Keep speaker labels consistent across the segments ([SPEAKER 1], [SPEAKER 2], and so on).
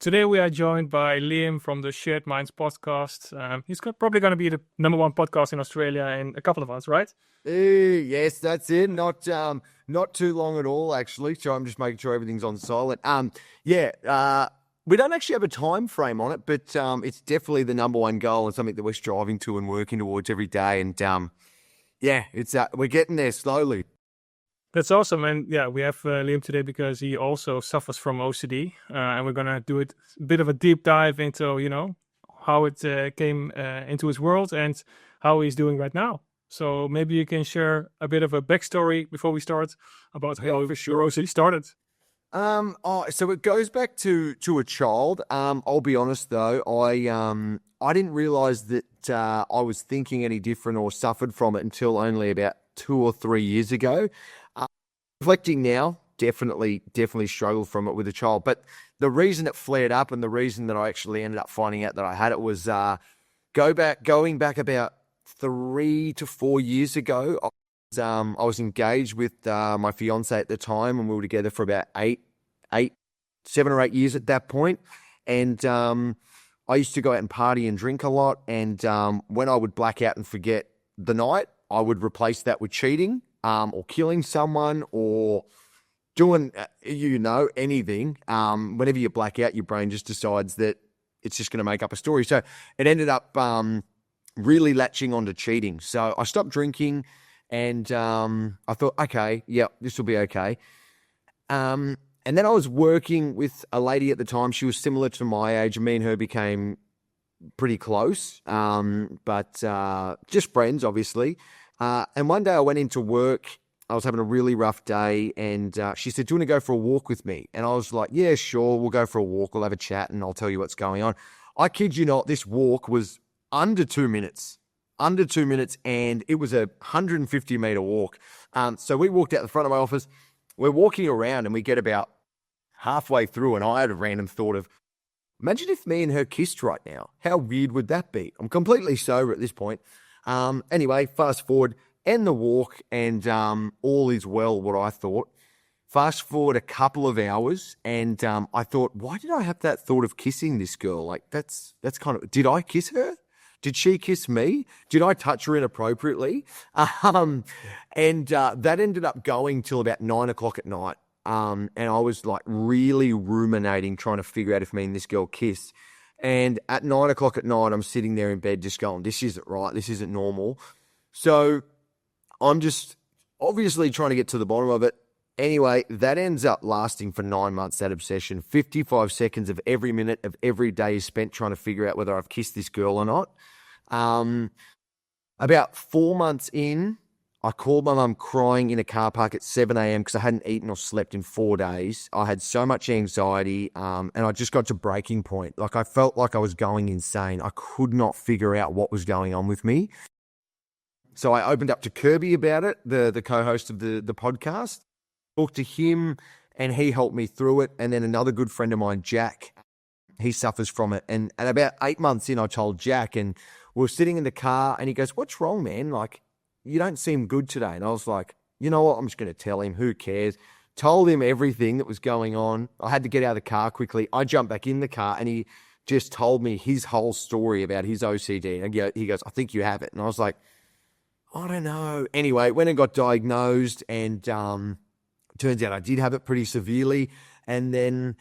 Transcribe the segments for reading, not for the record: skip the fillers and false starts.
[SPEAKER 1] Today we are joined by Liam from the Shared Minds podcast. Probably going to be the number one podcast in Australia in a couple of months, right?
[SPEAKER 2] Yes, that's it. Not too long at all, actually. So I'm just making sure everything's on silent. We don't actually have a time frame on it, but it's definitely the number one goal and something that we're striving to and working towards every day. And it's we're getting there slowly.
[SPEAKER 1] That's awesome. And yeah, we have Liam today because he also suffers from OCD. And we're going to do a bit of a deep dive into, how it came into his world and how he's doing right now. So maybe you can share a bit of a backstory before we start about how your OCD started.
[SPEAKER 2] So it goes back to a child. I'll be honest though, I didn't realize that I was thinking any different or suffered from it until only about 2 or 3 years ago. Reflecting now, definitely struggled from it with a child. But the reason it flared up and the reason that I actually ended up finding out that I had it was going back about 3 to 4 years ago. I was engaged with my fiance at the time, and we were together for about 7 or 8 years at that point. And I used to go out and party and drink a lot. And when I would black out and forget the night, I would replace that with cheating. Or killing someone, or doing, anything. Whenever you black out, your brain just decides that it's just going to make up a story. So it ended up really latching onto cheating. So I stopped drinking, and I thought, okay, yeah, this will be okay. And then I was working with a lady at the time. She was similar to my age, and me and her became pretty close, but just friends, obviously. And one day I went into work, I was having a really rough day, and she said, do you want to go for a walk with me? And I was like, yeah, sure, we'll go for a walk, we'll have a chat, and I'll tell you what's going on. I kid you not, this walk was under 2 minutes, and it was a 150-meter walk. So we walked out the front of my office, we're walking around, and we get about halfway through, and I had a random thought of, imagine if me and her kissed right now. How weird would that be? I'm completely sober at this point. Anyway, fast forward, end the walk, and all is well, what I thought. Fast forward a couple of hours, and I thought, why did I have that thought of kissing this girl? Like, that's kind of, did I kiss her? Did she kiss me? Did I touch her inappropriately? And that ended up going till about 9 o'clock at night. And I was like really ruminating, trying to figure out if me and this girl kissed. And at 9 o'clock at night, I'm sitting there in bed just going, this isn't right. This isn't normal. So I'm just obviously trying to get to the bottom of it. Anyway, that ends up lasting for 9 months, that obsession. 55 seconds of every minute of every day is spent trying to figure out whether I've kissed this girl or not. About 4 months in, I called my mum crying in a car park at 7 a.m. because I hadn't eaten or slept in 4 days. I had so much anxiety, and I just got to breaking point. Like, I felt like I was going insane. I could not figure out what was going on with me. So I opened up to Kirby about it, the co-host of the podcast, talked to him, and he helped me through it. And then another good friend of mine, Jack, he suffers from it. And about 8 months in, I told Jack, and we were sitting in the car, and he goes, what's wrong, man? Like, you don't seem good today. And I was like, you know what? I'm just going to tell him. Who cares? Told him everything that was going on. I had to get out of the car quickly. I jumped back in the car, and he just told me his whole story about his OCD. And he goes, I think you have it. And I was like, I don't know. Anyway, went and got diagnosed, and turns out I did have it pretty severely. And then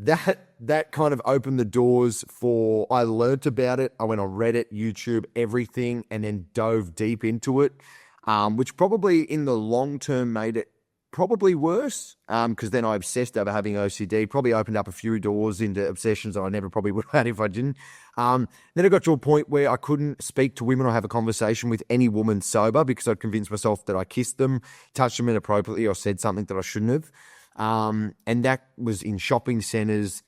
[SPEAKER 2] that kind of opened the doors for, I learnt about it. I went on Reddit, YouTube, everything, and then dove deep into it, which probably in the long term made it probably worse, because then I obsessed over having OCD, probably opened up a few doors into obsessions that I never probably would have had if I didn't. Then it got to a point where I couldn't speak to women or have a conversation with any woman sober because I'd convinced myself that I kissed them, touched them inappropriately, or said something that I shouldn't have. And that was in shopping centres,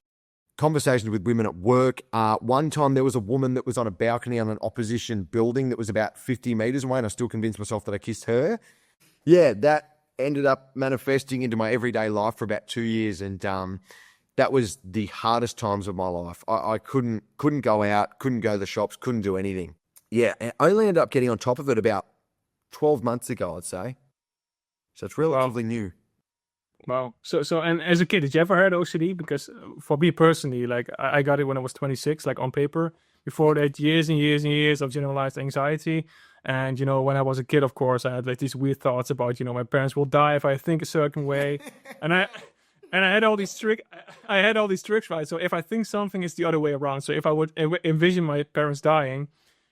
[SPEAKER 2] conversations with women at work. One time there was a woman that was on a balcony on an opposition building that was about 50 metres away, and I still convinced myself that I kissed her. Yeah, that ended up manifesting into my everyday life for about 2 years, and that was the hardest times of my life. I couldn't go out, couldn't go to the shops, couldn't do anything. Yeah, and I only ended up getting on top of it about 12 months ago, I'd say. So it's relatively new.
[SPEAKER 1] Wow. And as a kid, did you ever had OCD? Because for me personally, like I got it when I was 26, like on paper. Before that, years and years and years of generalized anxiety. And, when I was a kid, of course, I had like these weird thoughts about, my parents will die if I think a certain way. And I had all these I had all these tricks, right? So if I think something, it's the other way around. So if I would envision my parents dying,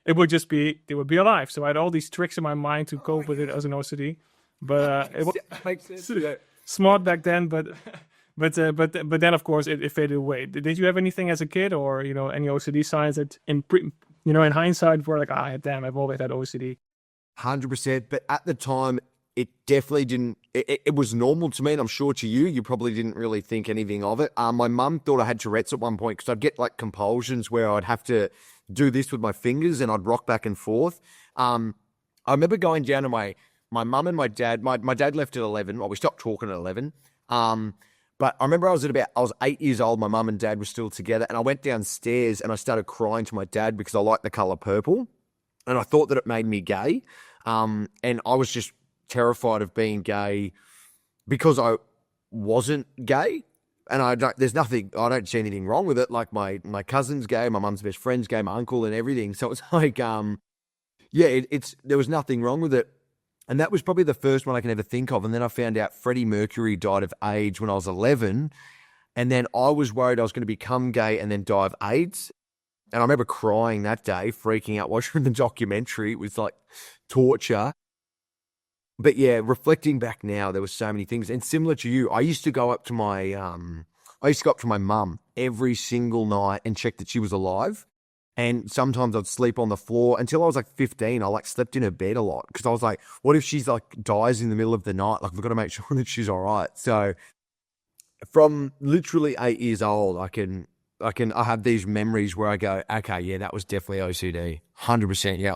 [SPEAKER 1] it would just be, they would be alive. So I had all these tricks in my mind to cope with it as an OCD. But it was
[SPEAKER 2] Makes sense. Yeah.
[SPEAKER 1] smart back then, but but then of course it faded away. Did you have anything as a kid, or any OCD signs that in hindsight were like, damn, I've always had OCD?
[SPEAKER 2] 100%. But at the time, it definitely didn't. It was normal to me, and I'm sure to you, you probably didn't really think anything of it. My mum thought I had Tourette's at one point because I'd get like compulsions where I'd have to do this with my fingers and I'd rock back and forth. I remember going down to my mum and my dad. My dad left at 11. Well, we stopped talking at 11. But I remember I was 8 years old. My mum and dad were still together, and I went downstairs and I started crying to my dad because I liked the color purple, and I thought that it made me gay. And I was just terrified of being gay because I wasn't gay. And I don't see anything wrong with it. Like my cousin's gay, my mum's best friend's gay, my uncle and everything. So it's like, there was nothing wrong with it. And that was probably the first one I can ever think of. And then I found out Freddie Mercury died of AIDS when I was 11. And then I was worried I was going to become gay and then die of AIDS. And I remember crying that day, freaking out, watching the documentary. It was like torture. But yeah, reflecting back now, there were so many things. And similar to you, I used to go up to my mum every single night and check that she was alive. And sometimes I'd sleep on the floor until I was like 15. I like slept in her bed a lot because I was like, what if she's like dies in the middle of the night? Like, we've got to make sure that she's all right. So from literally 8 years old, I have these memories where I go, okay, yeah, that was definitely OCD. 100%. Yeah.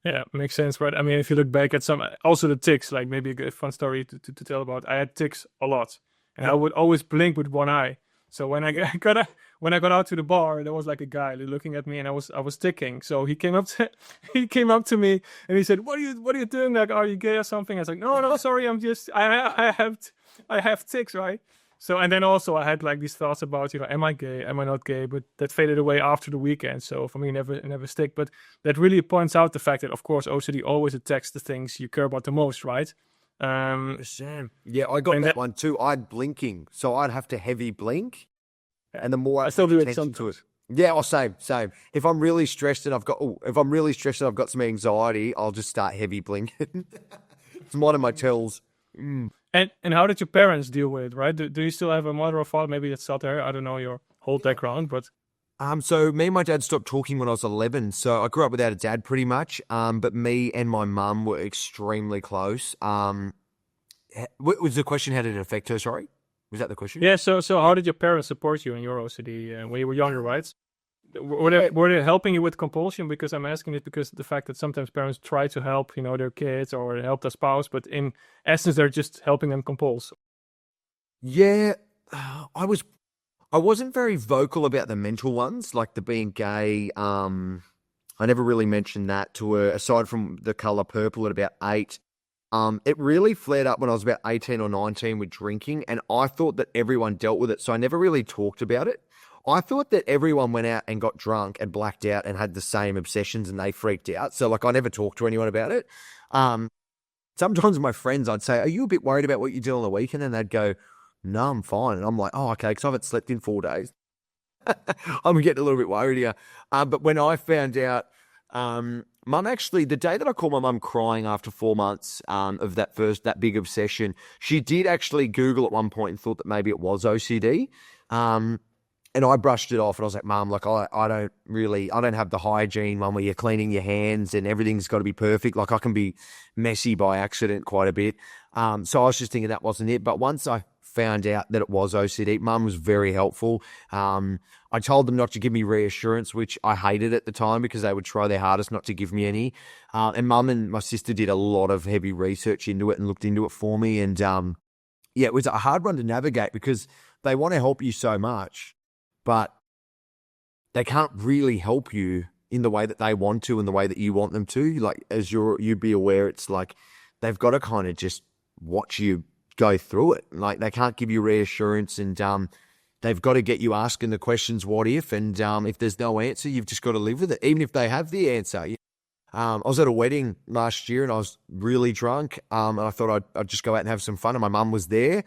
[SPEAKER 1] Yeah, makes sense, right? I mean, if you look back at also the tics, like maybe a good fun story to tell about. I had tics a lot, and I would always blink with one eye. So when I got out to the bar, there was like a guy looking at me, and I was ticking. So he came up to me, and he said, "What are you doing? Like, are you gay or something?" I was like, "No, sorry, I have tics, right?" So, and then also I had like these thoughts about, am I gay? Am I not gay? But that faded away after the weekend. So for me, never stick. But that really points out the fact that, of course, OCD always attacks the things you care about the most, right?
[SPEAKER 2] Sam. Yeah, I got that one too. I'd blinking. So I'd have to heavy blink. And the more
[SPEAKER 1] I still do it
[SPEAKER 2] attention to it. Yeah, same. If I'm really stressed and I've got some anxiety, I'll just start heavy blinking. It's one of my tells.
[SPEAKER 1] And how did your parents deal with it, right? Do you still have a mother or father? Maybe that's out there. I don't know your whole background, but
[SPEAKER 2] so me and my dad stopped talking when I was 11. So I grew up without a dad pretty much. But me and my mum were extremely close. What was the question? How did it affect her? Sorry, was that the question?
[SPEAKER 1] Yeah. So how did your parents support you in your OCD when you were younger, right? Were they helping you with compulsion? Because I'm asking it because the fact that sometimes parents try to help, their kids or help their spouse, but in essence, they're just helping them compulse.
[SPEAKER 2] Yeah, I wasn't very vocal about the mental ones, like the being gay. I never really mentioned that to her, aside from the color purple at about 8. It really flared up when I was about 18 or 19 with drinking, and I thought that everyone dealt with it, so I never really talked about it. I thought that everyone went out and got drunk and blacked out and had the same obsessions and they freaked out. So like I never talked to anyone about it. Sometimes my friends, I'd say, are you a bit worried about what you do on the weekend? And they'd go, no, I'm fine. And I'm like, oh, okay, because I haven't slept in 4 days. I'm getting a little bit worried here. But when I found out, Mum actually, the day that I called my mum crying after 4 months of that big obsession, she did actually Google at one point and thought that maybe it was OCD. And I brushed it off and I was like, Mum, like I don't have the hygiene one where you're cleaning your hands and everything's got to be perfect. Like I can be messy by accident quite a bit. So I was just thinking that wasn't it. But once I found out that it was OCD, Mum was very helpful. I told them not to give me reassurance, which I hated at the time because they would try their hardest not to give me any. And Mum and my sister did a lot of heavy research into it and looked into it for me. And it was a hard one to navigate because they want to help you so much, but they can't really help you in the way that they want to and the way that you want them to. Like, as you'd be aware, it's like they've got to kind of just watch you go through it. Like, they can't give you reassurance, and they've got to get you asking the questions, what if? And if there's no answer, you've just got to live with it, even if they have the answer. I was at a wedding last year and I was really drunk, and I thought I'd just go out and have some fun, and my mum was there.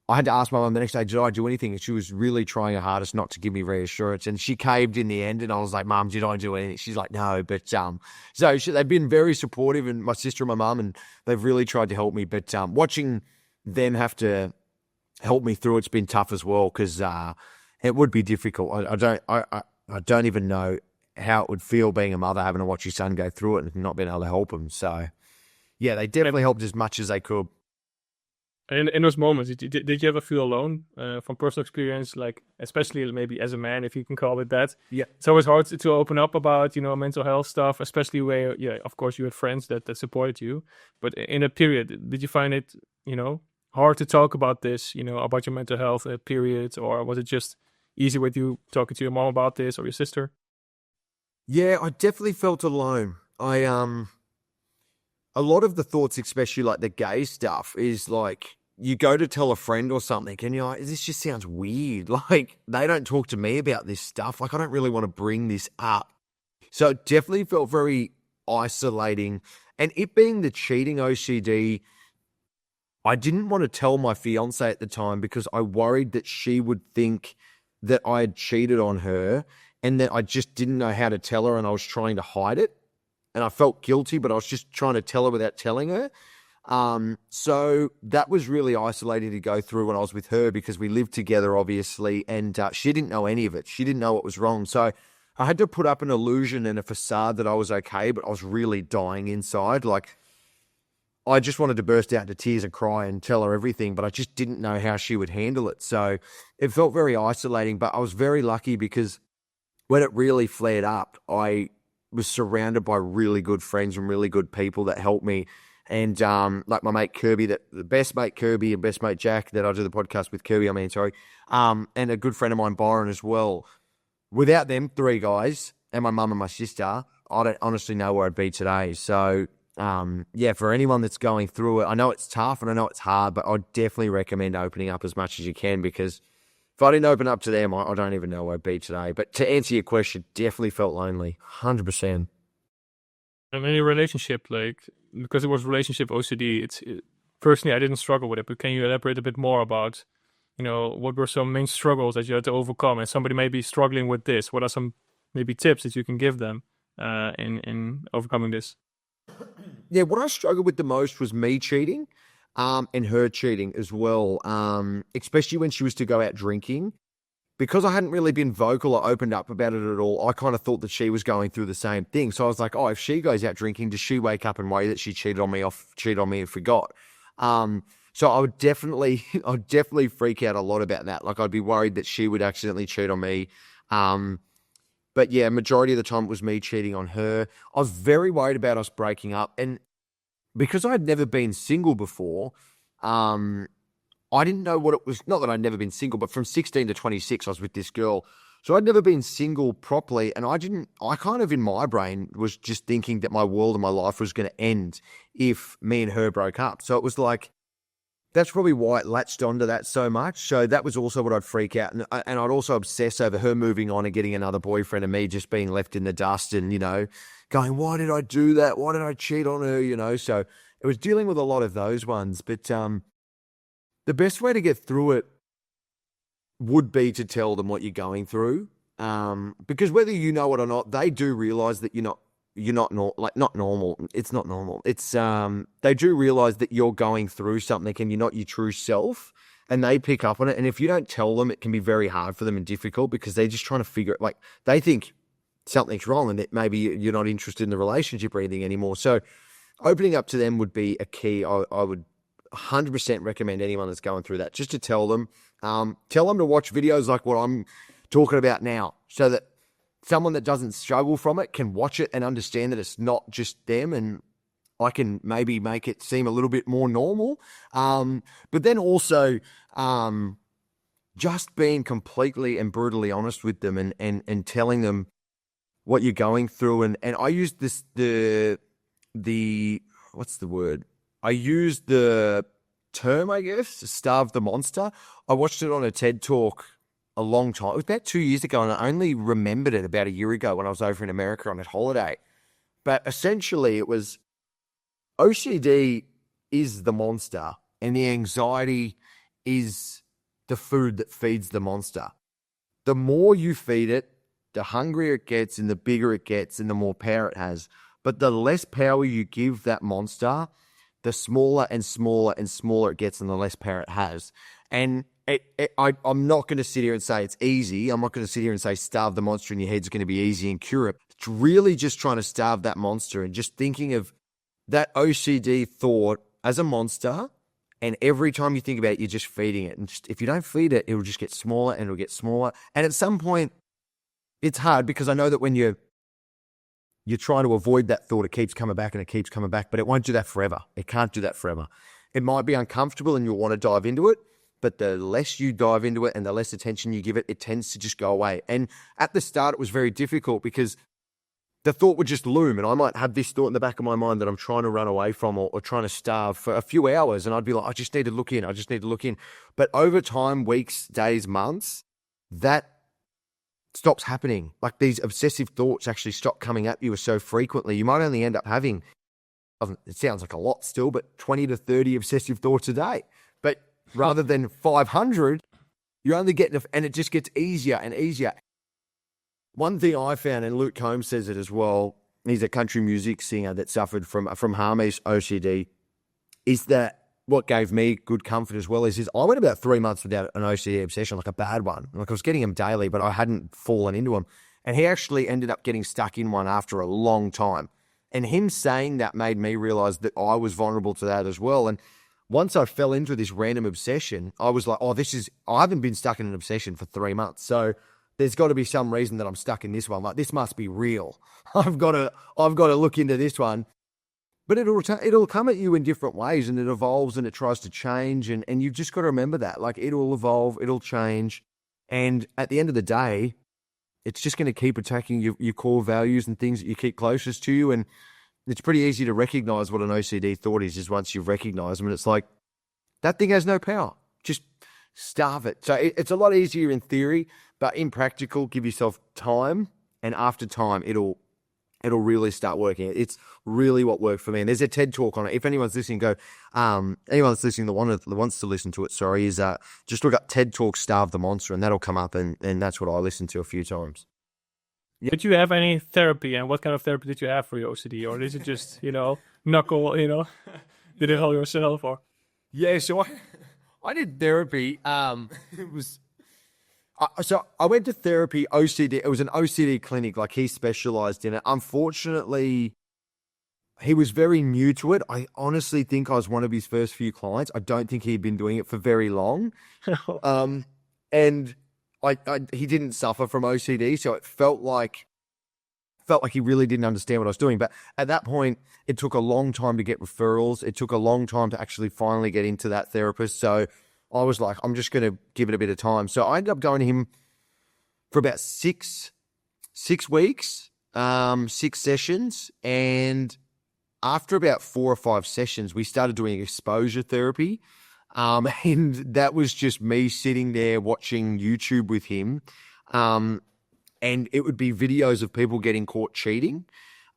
[SPEAKER 2] I had to ask my mum the next day, did I do anything? And she was really trying her hardest not to give me reassurance, and she caved in the end, and I was like, Mum, did I do anything? She's like, no, but they've been very supportive, and my sister and my mum, and they've really tried to help me, but watching them have to help me through it's been tough as well, because it would be difficult. I don't even know how it would feel being a mother, having to watch your son go through it and not being able to help him. So yeah, they definitely helped as much as they could.
[SPEAKER 1] In those moments, did you ever feel alone from personal experience, like especially maybe as a man, if you can call it that?
[SPEAKER 2] Yeah.
[SPEAKER 1] It's always hard to open up about, mental health stuff, especially where, yeah, of course you had friends that supported you. But in a period, did you find it, hard to talk about this, about your mental health period, or was it just easy with you talking to your mom about this or your sister?
[SPEAKER 2] Yeah, I definitely felt alone. A lot of the thoughts, especially like the gay stuff, is like you go to tell a friend or something and you're like, this just sounds weird. Like, they don't talk to me about this stuff. Like, I don't really want to bring this up. So it definitely felt very isolating. And it being the cheating OCD, I didn't want to tell my fiance at the time because I worried that she would think that I had cheated on her and that I just didn't know how to tell her and I was trying to hide it. And I felt guilty, but I was just trying to tell her without telling her. So that was really isolating to go through when I was with her, because we lived together, obviously, and she didn't know any of it. She didn't know what was wrong. So I had to put up an illusion and a facade that I was okay, but I was really dying inside. Like, I just wanted to burst out into tears and cry and tell her everything, but I just didn't know how she would handle it. So it felt very isolating, but I was very lucky because when it really flared up, I was surrounded by really good friends and really good people that helped me. And like my mate Kirby, the best mate Kirby and best mate Jack that I do the podcast with, and a good friend of mine, Byron, as well. Without them three guys and my mum and my sister, I don't honestly know where I'd be today. So yeah, for anyone that's going through it, I know it's tough and I know it's hard, but I definitely recommend opening up as much as you can, because if I didn't open up to them, I don't even know where I'd be today. But to answer your question, definitely felt lonely, 100%.
[SPEAKER 1] And in your relationship, like, because it was relationship OCD, personally, I didn't struggle with it, but can you elaborate a bit more about, what were some main struggles that you had to overcome? And somebody may be struggling with this. What are some maybe tips that you can give them in overcoming this?
[SPEAKER 2] Yeah, what I struggled with the most was me cheating, and her cheating as well, especially when she was to go out drinking. Because I hadn't really been vocal or opened up about it at all, I kind of thought that she was going through the same thing. So I was like, oh, if she goes out drinking, does she wake up and worry that she cheated on me and forgot? So I'd definitely freak out a lot about that. Like, I'd be worried that she would accidentally cheat on me. But yeah, majority of the time it was me cheating on her. I was very worried about us breaking up. And because I'd never been single before, I didn't know what it was. Not that I'd never been single, but from 16 to 26, I was with this girl. So I'd never been single properly. And I kind of in my brain was just thinking that my world and my life was going to end if me and her broke up. So it was like, that's probably why it latched onto that so much. So that was also what I'd freak out. And I'd also obsess over her moving on and getting another boyfriend and me just being left in the dust and, going, why did I do that? Why did I cheat on her? So it was dealing with a lot of those ones. But the best way to get through it would be to tell them what you're going through. Because whether you know it or not, they do realize that not normal. It's not normal. It's, they do realize that you're going through something and you're not your true self, and they pick up on it. And if you don't tell them, it can be very hard for them and difficult, because they're just trying to figure it. Like, they think something's wrong and that maybe you're not interested in the relationship or anything anymore. So opening up to them would be a key. I would 100% recommend anyone that's going through that, just to tell them to watch videos like what I'm talking about now, so that someone that doesn't struggle from it can watch it and understand that it's not just them, and I can maybe make it seem a little bit more normal. But then also just being completely and brutally honest with them and telling them what you're going through. And I use this, the what's the word? I used the term, I guess, starve the monster. I watched it on a TED Talk a long time. It was about 2 years ago, and I only remembered it about a year ago when I was over in America on a holiday. But essentially, it was OCD is the monster, and the anxiety is the food that feeds the monster. The more you feed it, the hungrier it gets, and the bigger it gets, and the more power it has. But the less power you give that monster, the smaller and smaller and smaller it gets, and the less power it has. And I'm not going to sit here and say it's easy. I'm not going to sit here and say starve the monster in your head is going to be easy and cure it. It's really just trying to starve that monster and just thinking of that OCD thought as a monster. And every time you think about it, you're just feeding it. And just, if you don't feed it, it'll just get smaller and it'll get smaller. And at some point, it's hard because I know that when you're trying to avoid that thought, it keeps coming back and it keeps coming back, but it won't do that forever. It can't do that forever. It might be uncomfortable and you'll want to dive into it, but the less you dive into it and the less attention you give it, it tends to just go away. And at the start, it was very difficult because the thought would just loom, and I might have this thought in the back of my mind that I'm trying to run away from or trying to starve for a few hours, and I'd be like, I just need to look in. I just need to look in. But over time, weeks, days, months, that stops happening. Like these obsessive thoughts actually stop coming at you so frequently. You might only end up having, it sounds like a lot still, but 20 to 30 obsessive thoughts a day. But rather than 500, you're only getting, and it just gets easier and easier. One thing I found, and Luke Combs says it as well, he's a country music singer that suffered from Harmy's OCD, is that what gave me good comfort as well is I went about 3 months without an OCD obsession, like a bad one. Like I was getting them daily, but I hadn't fallen into them. And he actually ended up getting stuck in one after a long time. And him saying that made me realize that I was vulnerable to that as well. And once I fell into this random obsession, I was like, I haven't been stuck in an obsession for 3 months. So there's got to be some reason that I'm stuck in this one. Like, this must be real. I've got to look into this one. But it'll come at you in different ways, and it evolves and it tries to change. And you've just got to remember that. Like, it'll evolve, it'll change. And at the end of the day, it's just going to keep attacking your core values and things that you keep closest to you. And it's pretty easy to recognize what an OCD thought is once you've recognized them. And it's like, that thing has no power. Just starve it. So it's a lot easier in theory, but in practical, give yourself time. And after time, it'll really start working. It's really what worked for me. And there's a TED Talk on it. If anyone's listening, anyone that's listening that wants to listen to it, just look up TED Talk Starve the Monster, and that'll come up, and that's what I listened to a few times.
[SPEAKER 1] Yeah. Did you have any therapy, and what kind of therapy did you have for your OCD? Or is it just, knuckle, did it all yourself? Or
[SPEAKER 2] yeah, so I did therapy. It was... So I went to therapy, OCD. It was an OCD clinic, like he specialized in it. Unfortunately, he was very new to it. I honestly think I was one of his first few clients. I don't think he'd been doing it for very long. And he didn't suffer from OCD, so it felt like he really didn't understand what I was doing. But at that point, it took a long time to get referrals. It took a long time to actually finally get into that therapist. So I was like, I'm just going to give it a bit of time. So I ended up going to him for about six weeks, 6 sessions. And after about 4 or 5 sessions, we started doing exposure therapy. And that was just me sitting there watching YouTube with him. And it would be videos of people getting caught cheating.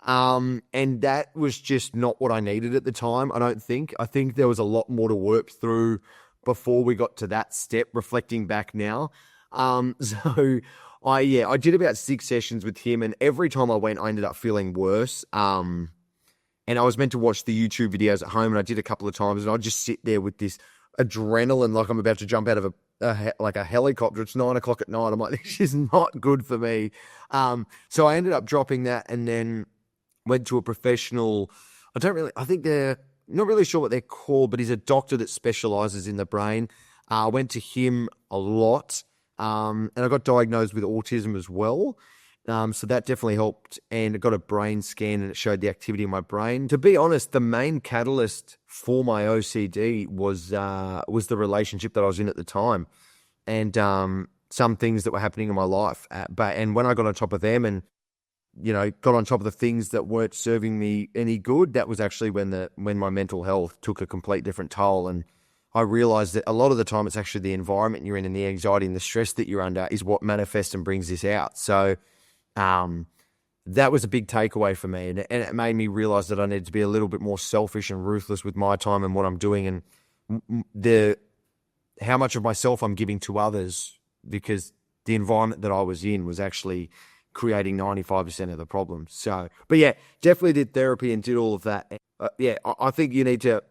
[SPEAKER 2] And that was just not what I needed at the time, I don't think. I think there was a lot more to work through before we got to that step, reflecting back now. So I did about 6 sessions with him, and every time I went, I ended up feeling worse. And I was meant to watch the YouTube videos at home, and I did a couple of times, and I'd just sit there with this adrenaline, like I'm about to jump out of a helicopter. It's 9 o'clock at night. I'm like, this is not good for me. So I ended up dropping that, and then went to a professional. I think they're not really sure what they're called, but he's a doctor that specializes in the brain. I went to him a lot, and I got diagnosed with autism as well. So that definitely helped, and I got a brain scan, and it showed the activity in my brain. To be honest, the main catalyst for my OCD was the relationship that I was in at the time, and some things that were happening in my life. And when I got on top of them and got on top of the things that weren't serving me any good, that was actually when my mental health took a complete different toll. And I realized that a lot of the time it's actually the environment you're in and the anxiety and the stress that you're under is what manifests and brings this out. So that was a big takeaway for me. And it made me realize that I needed to be a little bit more selfish and ruthless with my time and what I'm doing and how much of myself I'm giving to others, because the environment that I was in was actually creating 95% of the problem. So, but yeah, definitely did therapy and did all of that. I think you need to,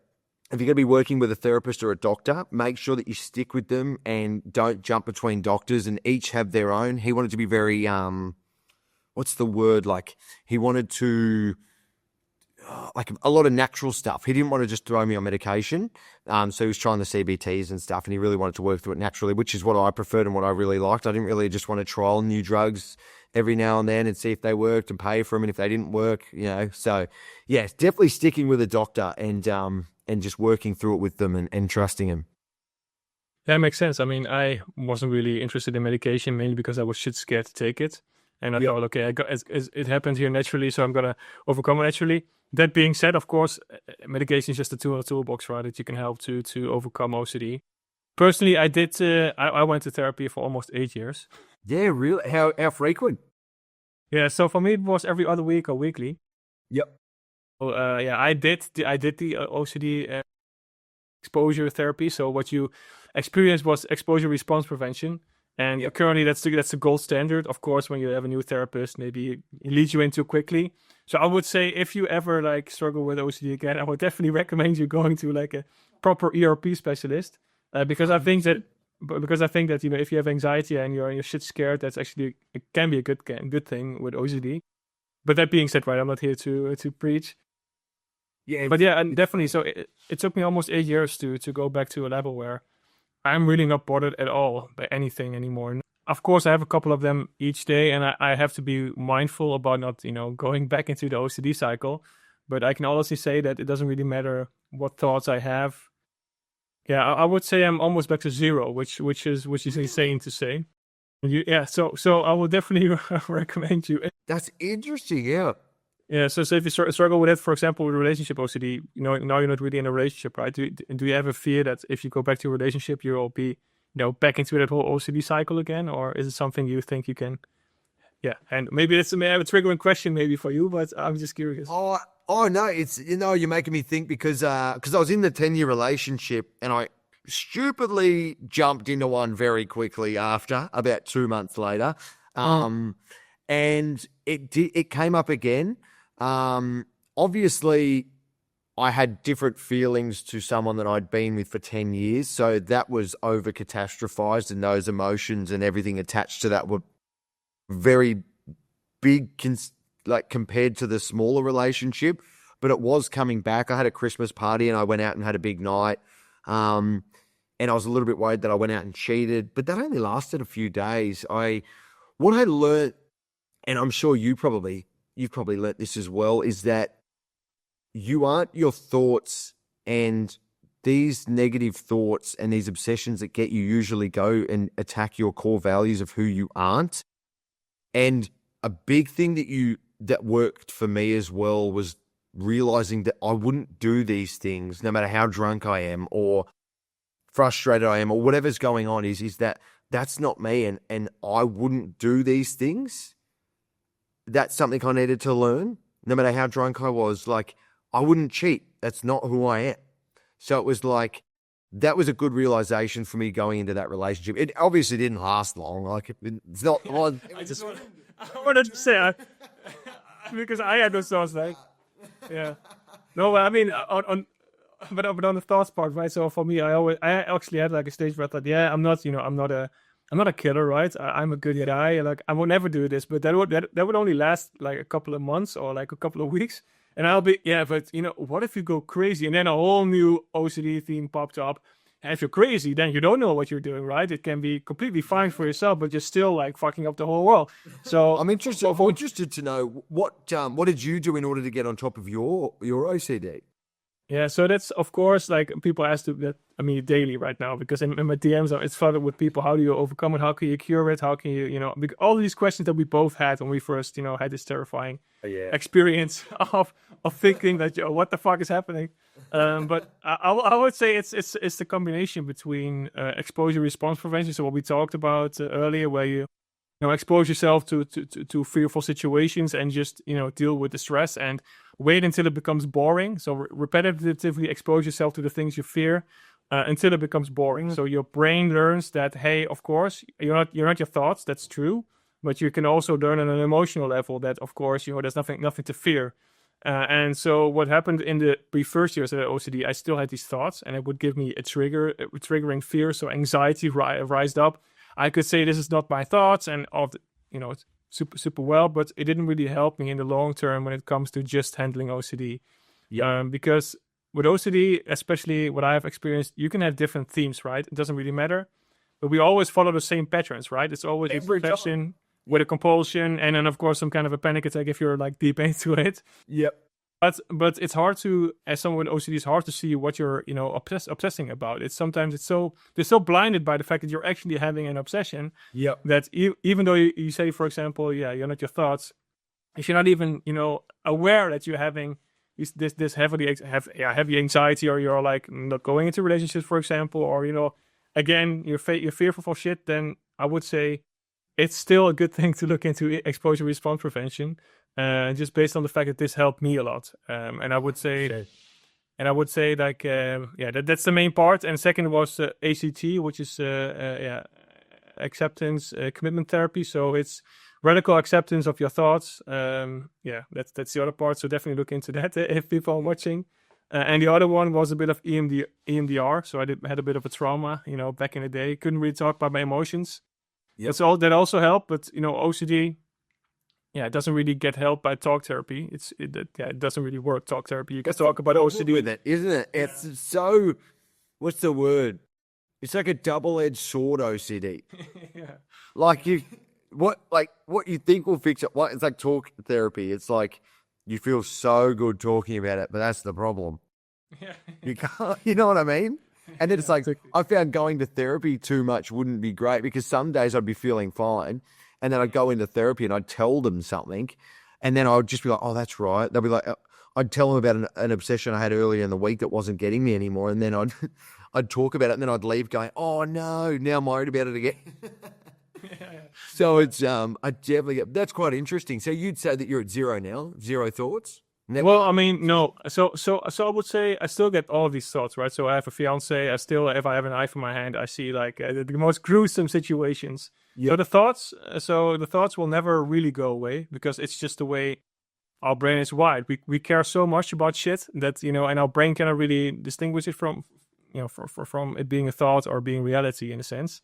[SPEAKER 2] if you're going to be working with a therapist or a doctor, make sure that you stick with them and don't jump between doctors, and each have their own. He wanted to be very, what's the word? Like, he wanted to, like a lot of natural stuff. He didn't want to just throw me on medication. So he was trying the CBTs and stuff, and he really wanted to work through it naturally, which is what I preferred and what I really liked. I didn't really just want to trial new drugs every now and then and see if they worked and pay for them, and if they didn't work, So yeah, definitely sticking with a doctor and just working through it with them and trusting him.
[SPEAKER 1] That makes sense. I mean, I wasn't really interested in medication, mainly because I was shit scared to take it. And I thought, okay, it happened here naturally, so I'm going to overcome it naturally. That being said, of course, medication is just a tool in the toolbox, right, that you can help to overcome OCD. Personally, I did. I went to therapy for almost 8 years.
[SPEAKER 2] Yeah, really? How frequent?
[SPEAKER 1] Yeah, so for me, it was every other week or weekly.
[SPEAKER 2] Yep.
[SPEAKER 1] I did the OCD exposure therapy. So what you experienced was exposure response prevention. And currently, that's the gold standard. Of course, when you have a new therapist, maybe he leads you in too quickly. So I would say if you ever struggle with OCD again, I would definitely recommend you going to a proper ERP specialist, because I think that if you have anxiety and you're shit scared, that's actually, it can be a good thing with OCD. But that being said, right, I'm not here to preach.
[SPEAKER 2] Yeah,
[SPEAKER 1] but yeah, and definitely. So it took me almost 8 years to go back to a level where I'm really not bothered at all by anything anymore. Of course, I have a couple of them each day, and I have to be mindful about not, going back into the OCD cycle. But I can honestly say that it doesn't really matter what thoughts I have. Yeah, I would say I'm almost back to zero, which is insane to say. So I will definitely recommend you.
[SPEAKER 2] That's interesting. Yeah.
[SPEAKER 1] Yeah, so if you struggle with it, for example, with relationship OCD, now you're not really in a relationship, right? Do you ever fear that if you go back to a relationship, you'll be, back into that whole OCD cycle again? Or is it something you think you can? Yeah, and maybe it's a triggering question maybe for you, but I'm just curious.
[SPEAKER 2] Oh no, it's, you're making me think because I was in the 10-year relationship and I stupidly jumped into one very quickly after, about 2 months later. And it came up again. Obviously I had different feelings to someone that I'd been with for 10 years. So that was over catastrophized, and those emotions and everything attached to that were very big, compared to the smaller relationship, but it was coming back. I had a Christmas party and I went out and had a big night. And I was a little bit worried that I went out and cheated, but that only lasted a few days. What I learned, and I'm sure you've probably learnt this as well, is that you aren't your thoughts, and these negative thoughts and these obsessions that get you usually go and attack your core values of who you aren't. And a big thing that worked for me as well was realizing that I wouldn't do these things no matter how drunk I am or frustrated I am or whatever's going on, is that that's not me, and I wouldn't do these things. That's something I needed to learn. No matter how drunk I was, I wouldn't cheat. That's not who I am. So it was that was a good realization for me going into that relationship. It obviously didn't last long. It's not.
[SPEAKER 1] I wanted to say, because I had those thoughts, yeah. No, I mean, but on the thoughts part, right? So for me, I actually had a stage where I thought, yeah, I'm not a killer, right? I'm a good guy. I will never do this, but that would only last a couple of months or a couple of weeks. And I'll be, but what if you go crazy? And then a whole new OCD theme popped up. And if you're crazy, then you don't know what you're doing, right? It can be completely fine for yourself, but you're still fucking up the whole world. So
[SPEAKER 2] I'm interested to know what did you do in order to get on top of your OCD?
[SPEAKER 1] Yeah, so that's of course like people ask that me daily right now because in my DMs it's flooded with people. How do you overcome it? How can you cure it? How can you all these questions that we both had when we first had this terrifying
[SPEAKER 2] Yeah.
[SPEAKER 1] experience of thinking that what the fuck is happening. But I would say it's the combination between exposure response prevention. So what we talked about earlier, where you expose yourself to fearful situations and just deal with the stress and wait until it becomes boring. So repetitively expose yourself to the things you fear until it becomes boring. So your brain learns that, hey, of course you're not your thoughts. That's true, but you can also learn on an emotional level that, of course, there's nothing to fear. And so what happened in the first years of OCD, I still had these thoughts, and it would give me a triggering fear. So anxiety rised up. I could say this is not my thoughts, and super well, but it didn't really help me in the long term when it comes to just handling OCD. Because with OCD, especially what I have experienced, you can have different themes, right? It doesn't really matter, but we always follow the same patterns, right? It's always a obsession with a compulsion, and then of course some kind of a panic attack if you're like deep into it.
[SPEAKER 2] Yep.
[SPEAKER 1] But it's hard to, as someone with OCD, it's hard to see what you're obsessing about. They're so blinded by the fact that you're actually having an obsession.
[SPEAKER 2] Yep.
[SPEAKER 1] That even though you say, for example, you're not your thoughts, if you're not even aware that you're having this heavy anxiety, or you're like not going into relationships, for example, or again you're fearful for shit, then I would say it's still a good thing to look into exposure response prevention, just based on the fact that this helped me a lot. And I would say, like, that's the main part. And second was ACT, which is acceptance commitment therapy. So it's radical acceptance of your thoughts. That's the other part. So definitely look into that if people are watching. And the other one was a bit of EMDR. So I had a bit of a trauma, back in the day. Couldn't really talk about my emotions.
[SPEAKER 2] Yep.
[SPEAKER 1] That also helped, but OCD, it doesn't really get help by talk therapy. It doesn't really work. Talk therapy. You can talk about OCD
[SPEAKER 2] with it, isn't it? It's so. What's the word? It's like a double-edged sword, OCD.
[SPEAKER 1] Yeah.
[SPEAKER 2] Like what you think will fix it. It's like talk therapy. It's like you feel so good talking about it, but that's the problem.
[SPEAKER 1] Yeah.
[SPEAKER 2] You can't. You know what I mean? And then it's like, exactly. I found going to therapy too much wouldn't be great, because some days I'd be feeling fine, and then I'd go into therapy and I'd tell them something, and then I would just be like, oh, that's right. They'll be like, I'd tell them about an obsession I had earlier in the week that wasn't getting me anymore, and then I'd talk about it, and then I'd leave going, oh no, now I'm worried about it again. So it's I definitely that's quite interesting. So you'd say that you're at zero now, zero thoughts?
[SPEAKER 1] Never. Well, I mean, no. So I would say I still get all of these thoughts, right? So I have a fiance. I still, if I have a knife in my hand, I see like the most gruesome situations. Yep. So the thoughts will never really go away, because it's just the way our brain is wired. We care so much about shit that and our brain cannot really distinguish it from from it being a thought or being reality, in a sense.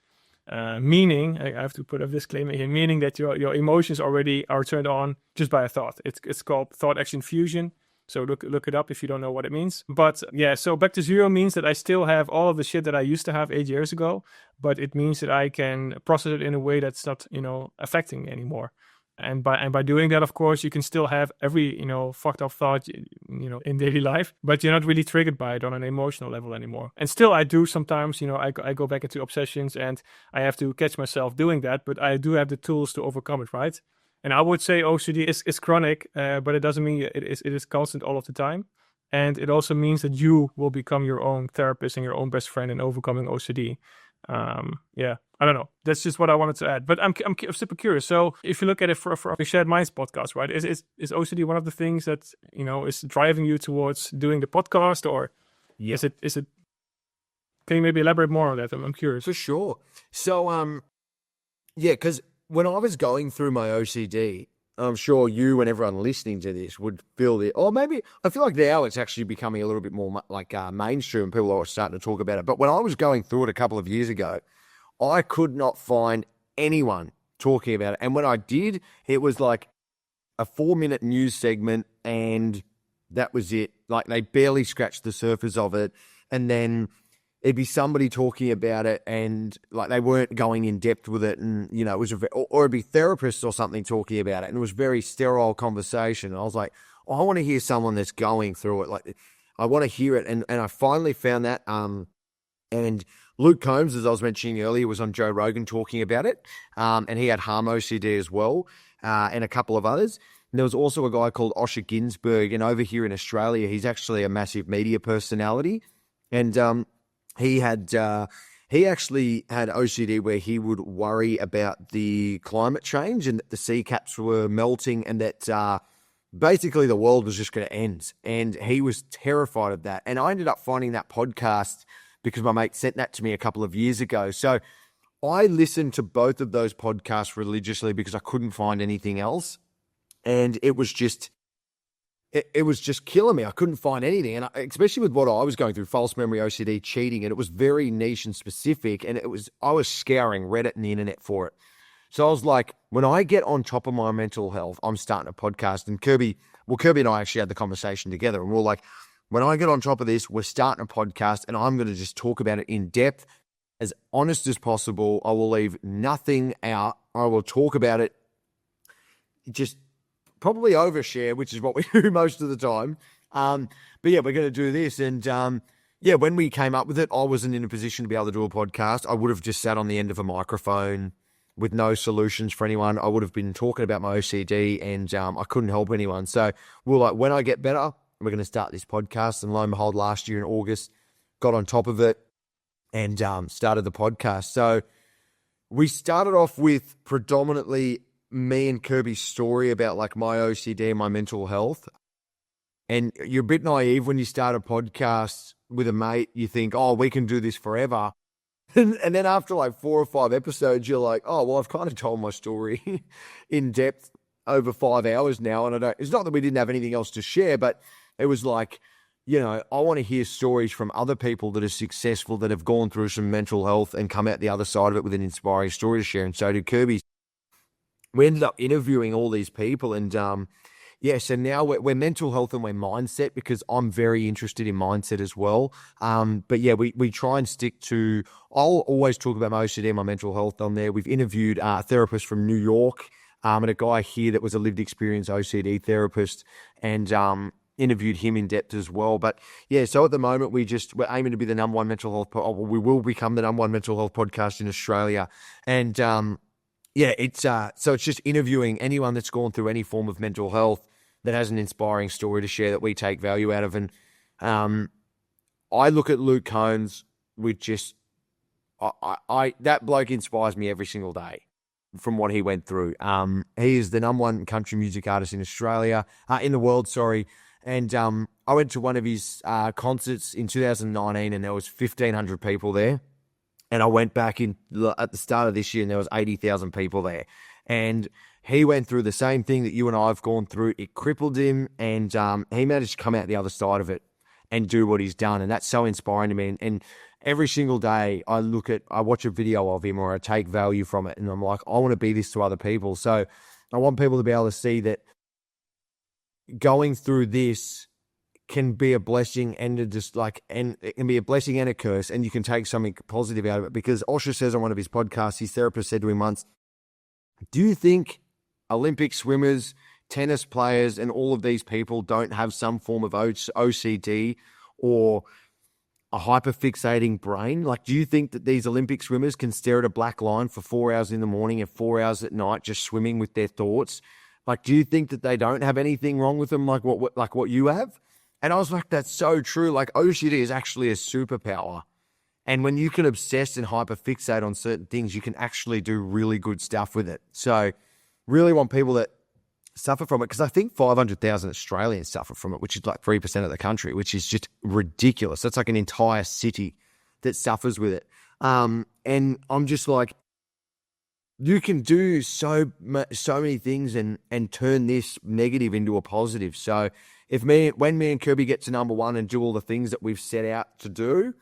[SPEAKER 1] Meaning, I have to put a disclaimer here, meaning that your emotions already are turned on just by a thought. It's called thought action fusion. So look it up if you don't know what it means. But so back to zero means that I still have all of the shit that I used to have 8 years ago, but it means that I can process it in a way that's not affecting me anymore. And by doing that, of course, you can still have every fucked up thought in daily life, but you're not really triggered by it on an emotional level anymore. And still, I do sometimes. I go back into obsessions, and I have to catch myself doing that. But I do have the tools to overcome it, right? And I would say OCD is chronic, but it doesn't mean it is constant all of the time. And it also means that you will become your own therapist and your own best friend in overcoming OCD. I don't know. That's just what I wanted to add. But I'm super curious. So if you look at it for the Shared Minds podcast, right? Is OCD one of the things that is driving you towards doing the podcast, or is it? Can you maybe elaborate more on that? I'm curious.
[SPEAKER 2] For sure. So because when I was going through my OCD, I'm sure you and everyone listening to this would feel it. Or maybe I feel like now it's actually becoming a little bit more like mainstream. People are starting to talk about it. But when I was going through it a couple of years ago, I could not find anyone talking about it. And when I did, it was like a 4-minute news segment, and that was it. Like they barely scratched the surface of it. And then it'd be somebody talking about it, and like they weren't going in depth with it. And, it was or it'd be therapists or something talking about it. And it was very sterile conversation. And I was like, I want to hear someone that's going through it. Like I want to hear it. And I finally found that. And Luke Combs, as I was mentioning earlier, was on Joe Rogan talking about it. And he had harm OCD as well, and a couple of others. And there was also a guy called Osher Ginsberg, and over here in Australia, he's actually a massive media personality. And he actually had OCD where he would worry about the climate change and that the sea caps were melting and that basically the world was just going to end. And he was terrified of that. And I ended up finding that podcast because my mate sent that to me a couple of years ago. So I listened to both of those podcasts religiously because I couldn't find anything else. And it was just killing me. I couldn't find anything. And especially with what I was going through, false memory, OCD, cheating, and it was very niche and specific. And I was scouring Reddit and the internet for it. So I was like, when I get on top of my mental health, I'm starting a podcast. And Kirby and I actually had the conversation together. And we're like, when I get on top of this, we're starting a podcast and I'm going to just talk about it in depth, as honest as possible. I will leave nothing out. I will talk about it, just probably overshare, which is what we do most of the time. But yeah, we're going to do this. And when we came up with it, I wasn't in a position to be able to do a podcast. I would have just sat on the end of a microphone with no solutions for anyone. I would have been talking about my OCD and I couldn't help anyone. So we're like, when I get better, we're going to start this podcast. And lo and behold, last year in August, got on top of it and started the podcast. So we started off with predominantly me and Kirby's story about like my OCD and my mental health. And you're a bit naive when you start a podcast with a mate. You think, oh, we can do this forever. And then after like 4 or 5 episodes, you're like, oh, well, I've kind of told my story in depth over 5 hours now. And it's not that we didn't have anything else to share, but it was like, I want to hear stories from other people that are successful, that have gone through some mental health and come out the other side of it with an inspiring story to share. And so did Kirby. We ended up interviewing all these people and, so now we're mental health and we're mindset because I'm very interested in mindset as well. But yeah, we try and stick to, I'll always talk about my OCD and my mental health on there. We've interviewed a therapist from New York and a guy here that was a lived experience OCD therapist and interviewed him in depth as well. But yeah, so at the moment we're aiming to be the number one mental health, we will become the number one mental health podcast in Australia. And it's just interviewing anyone that's gone through any form of mental health that has an inspiring story to share that we take value out of. And I look at Luke Combs with just, that bloke inspires me every single day from what he went through. He is the number one country music artist in Australia, in the world, sorry. And I went to one of his concerts in 2019 and there was 1,500 people there. And I went back at the start of this year and there was 80,000 people there. And he went through the same thing that you and I have gone through. It crippled him and he managed to come out the other side of it and do what he's done. And that's so inspiring to me. And every single day I watch a video of him or I take value from it. And I'm like, I want to be this to other people. So I want people to be able to see that going through this can be a blessing and it can be a blessing and a curse, and you can take something positive out of it. Because Osher says on one of his podcasts, his therapist said to him once, do you think Olympic swimmers, tennis players, and all of these people don't have some form of OCD or a hyperfixating brain? Like, do you think that these Olympic swimmers can stare at a black line for 4 hours in the morning and 4 hours at night just swimming with their thoughts? Like, do you think that they don't have anything wrong with them like what you have? And I was like, that's so true. Like, OCD is actually a superpower. And when you can obsess and hyperfixate on certain things, you can actually do really good stuff with it. So really want people that suffer from it, because I think 500,000 Australians suffer from it, which is like 3% of the country, which is just ridiculous. That's like an entire city that suffers with it. And I'm just like, you can do so many things and turn this negative into a positive. So when me and Kirby get to number one and do all the things that we've set out to do,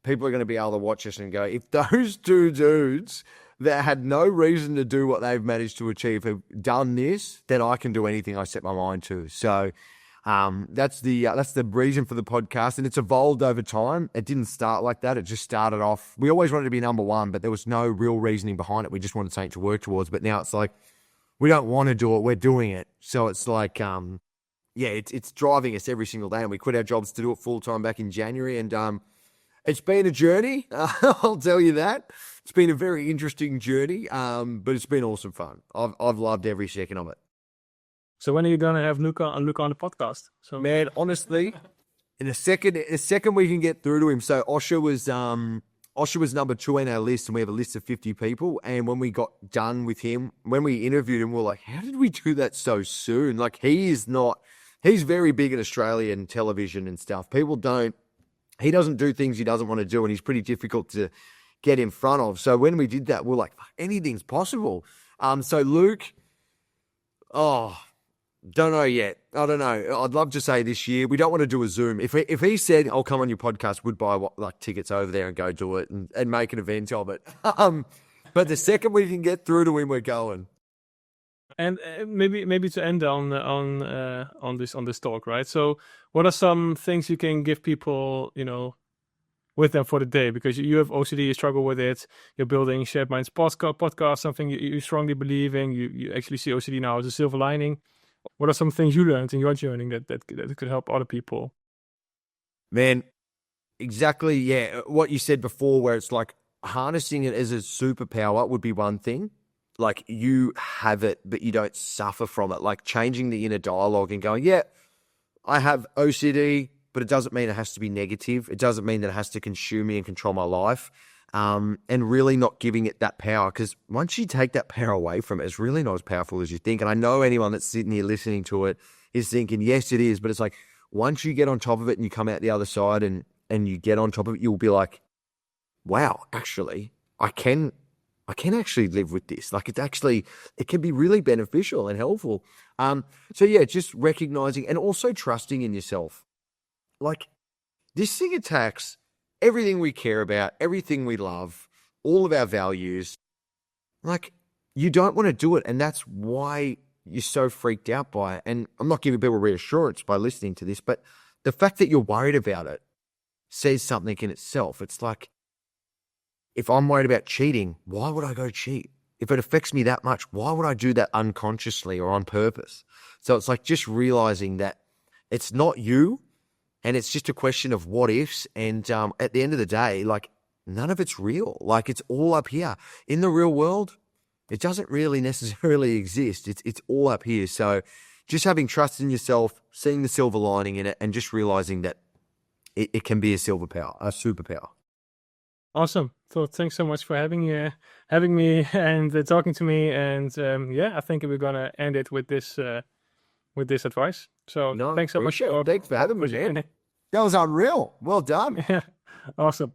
[SPEAKER 2] people are going to be able to watch us and go, if those two dudes that had no reason to do what they've managed to achieve have done this, then I can do anything I set my mind to. So that's the reason for the podcast, and it's evolved over time. It didn't start like that. It just started off, we always wanted to be number one, but there was no real reasoning behind it. We just wanted something to work towards. But now it's like, we don't want to do it, we're doing it. So it's like, yeah, it's driving us every single day, and we quit our jobs to do it full time back in January, and it's been a journey. I'll tell you that. It's been a very interesting journey, but it's been awesome fun. I've loved every second of it.
[SPEAKER 1] So when are you gonna have Luca on the podcast? So
[SPEAKER 2] Man, honestly, in a second we can get through to him. So Osher was number 2 on our list, and we have a list of 50 people. And when we got done with him, when we interviewed him, we're like, how did we do that so soon? Like, he's very big in Australian television and stuff. He doesn't do things he doesn't want to do, and he's pretty difficult to get in front of. So when we did that, we're like, anything's possible. So Luke, don't know yet. I don't know. I'd love to say this year. We don't want to do a Zoom. If he said, I'll come on your podcast, we'd buy tickets over there and go do it and make an event of it. But the second we can get through to him, we're going.
[SPEAKER 1] And maybe to end on this talk, right? So what are some things you can give people, with them for the day? Because you have OCD, you struggle with it. You're building Shared Minds podcast, something you strongly believe in. You actually see OCD now as a silver lining. What are some things you learned in your journey that could help other people?
[SPEAKER 2] Man, exactly. Yeah, what you said before, where it's like harnessing it as a superpower would be one thing. Like, you have it, but you don't suffer from it. Like, changing the inner dialogue and going, yeah, I have OCD, but it doesn't mean it has to be negative. It doesn't mean that it has to consume me and control my life. And really not giving it that power, because once you take that power away from it, it's really not as powerful as you think. And I know anyone that's sitting here listening to it is thinking, yes, it is. But it's like, once you get on top of it and you come out the other side and you get on top of it, you'll be like, wow, actually, I can actually live with this. Like, it can be really beneficial and helpful. So yeah, just recognizing and also trusting in yourself. Like, this thing attacks everything we care about, everything we love, all of our values. Like, you don't want to do it. And that's why you're so freaked out by it. And I'm not giving people reassurance by listening to this, but the fact that you're worried about it says something in itself. It's like, if I'm worried about cheating, why would I go cheat? If it affects me that much, why would I do that unconsciously or on purpose? So it's like just realizing that it's not you, and it's just a question of what ifs. And at the end of the day, like, none of it's real. Like, it's all up here. In the real world, it doesn't really necessarily exist. It's all up here. So just having trust in yourself, seeing the silver lining in it, and just realizing that it can be a superpower.
[SPEAKER 1] Awesome. So thanks so much for having me and talking to me. And I think we're gonna end it with this advice. So thanks so much.
[SPEAKER 2] Thanks for having me, man. That was unreal. Well done.
[SPEAKER 1] Yeah, awesome.